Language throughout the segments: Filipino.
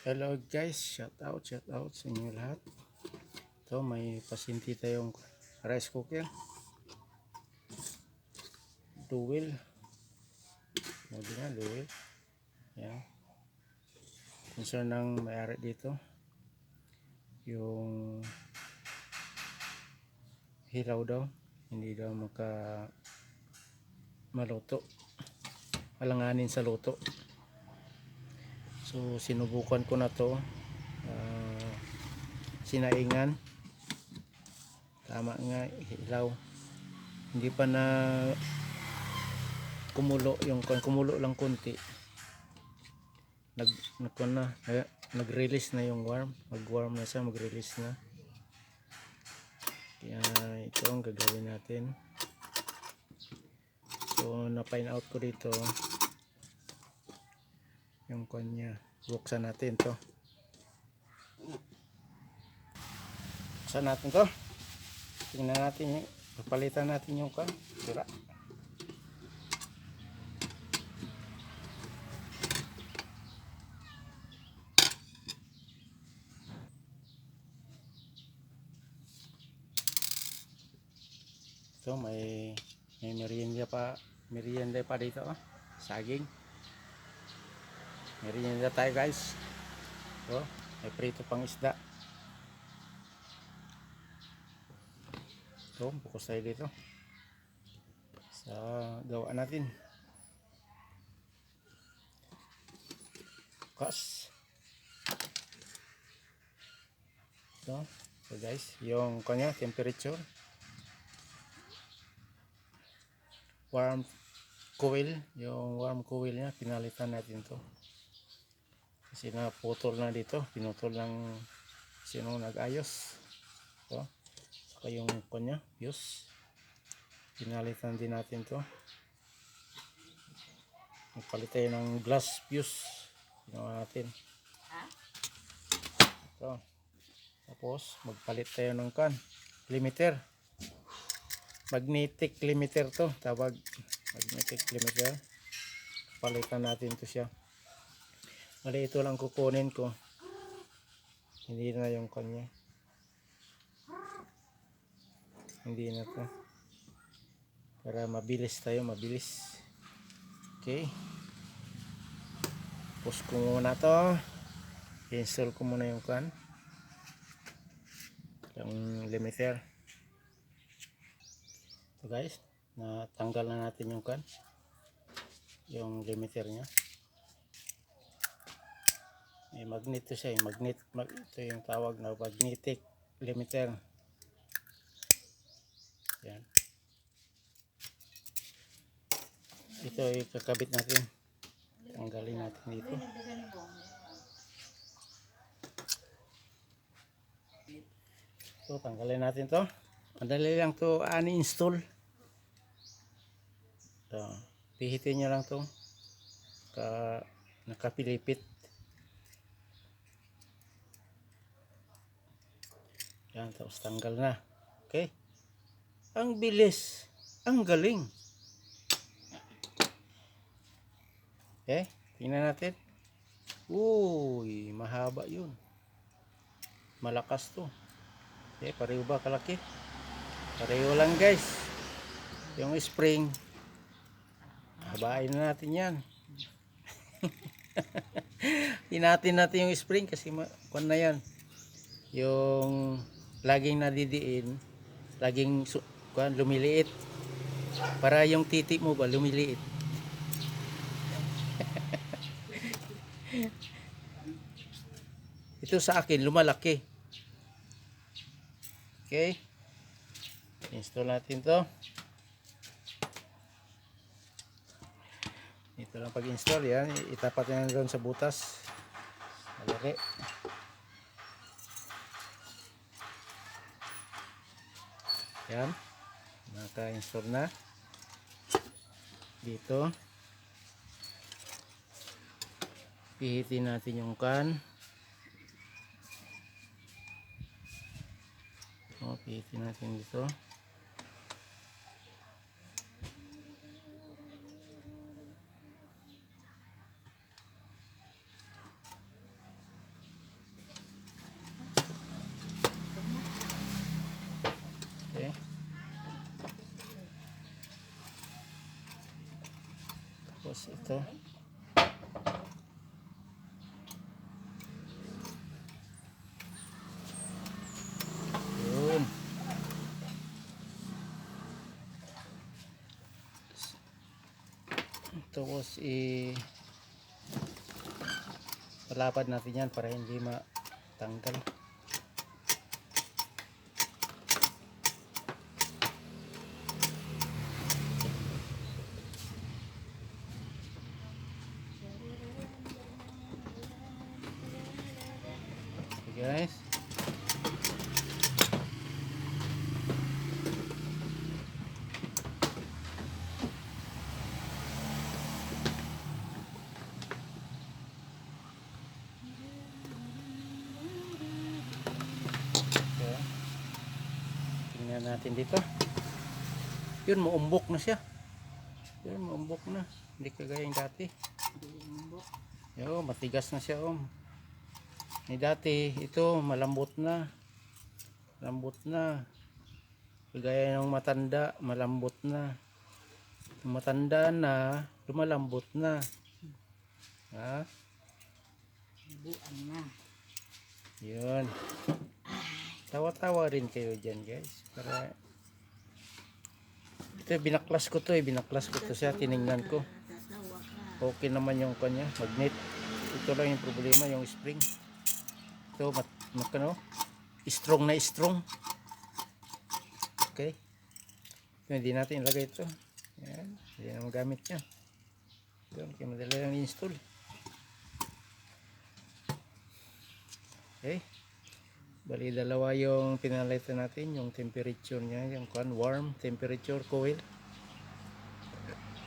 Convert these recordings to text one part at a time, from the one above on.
Hello guys, shout out sa inyo lahat. Ito may pasinti tayong rice cooker, dual, hindi nga dual. Yan. Concern ng may-ari dito, yung hilaw daw, hindi daw maluto, alanganin sa luto. So sinubukan ko na to, sinaingan, tama nga hilaw, hindi pa na kumulo, kumulo lang konti, nag-release na yung mag-warm na siya, mag-release na. Kaya ito ang gagawin natin. So na-find out ko dito yung kanya. Buksan natin to. Buksan natin to. Tingnan natin, papalitan natin yung sira. So may merienda pa dito, saging. Merienda tayo guys. So may prito pang isda. So bukas tayo dito sa gawa natin. Bukas. So guys, yung kanya temperature, warm coil, yung warm coil nya pinalitan natin to kasi naputol na dito, pinutol ng sino nag-ayos. So saka yung kanya fuse, pinalitan din natin to. Magpalit tayo ng glass fuse, ginawa natin to. Tapos magpalit tayo ng limiter, magnetic limiter to tawag, magnetic limiter. Palitan natin to siya. Mali ito lang kukunin ko, hindi na yung kanya, hindi na to, para mabilis tayo, mabilis. Okay, push ko muna to, install ko muna yung yung limiter. So guys, natanggal na natin yung limiter nya. May magnet to siya, ito yung tawag na magnetic limiter. Yan. Ito ay kakabit natin, tanggalin natin dito. So tanggalin natin to, madali lang to uninstall. So pihitin nyo lang to, nakapilipit. Yan, tapos tanggal na. Okay, ang bilis, ang galing. Okay, tingnan natin. Uy, mahaba yun, malakas to. Okay, pareho ba kalaki? Pareho lang guys. Yung spring, habain na natin yan. Hinatin natin yung spring kasi kuwan na yan, yung laging nadidiin, laging lumiliit, para yung titik mo ba lumiliit. Ito sa akin lumalaki. Okay, install natin to. Ito lang pag-install, yan itapat nyo doon sa butas, malaki. Yan, naka-install na dito. Pihitin natin yung pihitin natin dito. ito. Yun. Tapos palapad natin yan para hindi matanggal. Okay guys. Tingnan natin dito. Yun, maumbok na siya. Yun, maumbok na. Hindi kagaya yung dati. Yun, matigas na siya. Ni dati, ito, malambot na. Malambot na. Kagaya ng matanda, malambot na. Yung matanda na, lumalambot na. Ha? Buan na. Yun. Tawa-tawa rin kayo dyan guys. Para ito binaklas ko to siya, tiningnan ko. Tatawa ka. Okay naman yung kanya, magnet. Ito lang yung problema, yung spring. Ito strong na strong. Okay. Ito, hindi natin ilagay ito. Yan, hindi na magamit yan. Ito, kaya madali lang i-install. Okay. Bali dalawa yung pinalitan natin, yung temperature niya, yung warm temperature coil.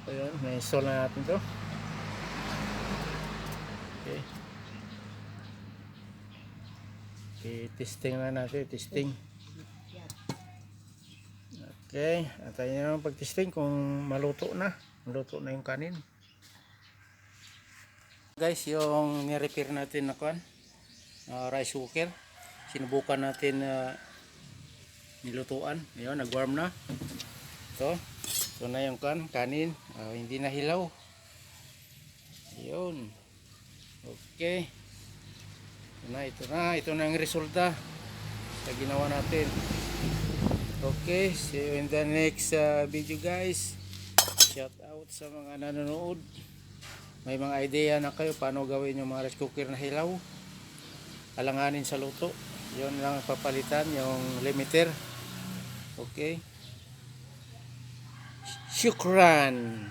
Ayun, na-install na natin to. Okay. I-testing na natin, testing. Okay, antayin nyo naman pag-testing kung maluto na yung kanin. Guys, yung ni-repair natin na rice cooker. Sinubukan natin nilutuan. Ayun, nag-warm na. Ito na yung kanin. Hindi na hilaw. Ayun. Okay. Ito na yung resulta sa ginawa natin. Okay, see you in the next video guys. Shout out sa mga nanonood. May mga idea na kayo paano gawin yung mga rice cooker na hilaw. Alanganin sa luto. Yun lang papalitan, yung limiter. Okay. Shukran.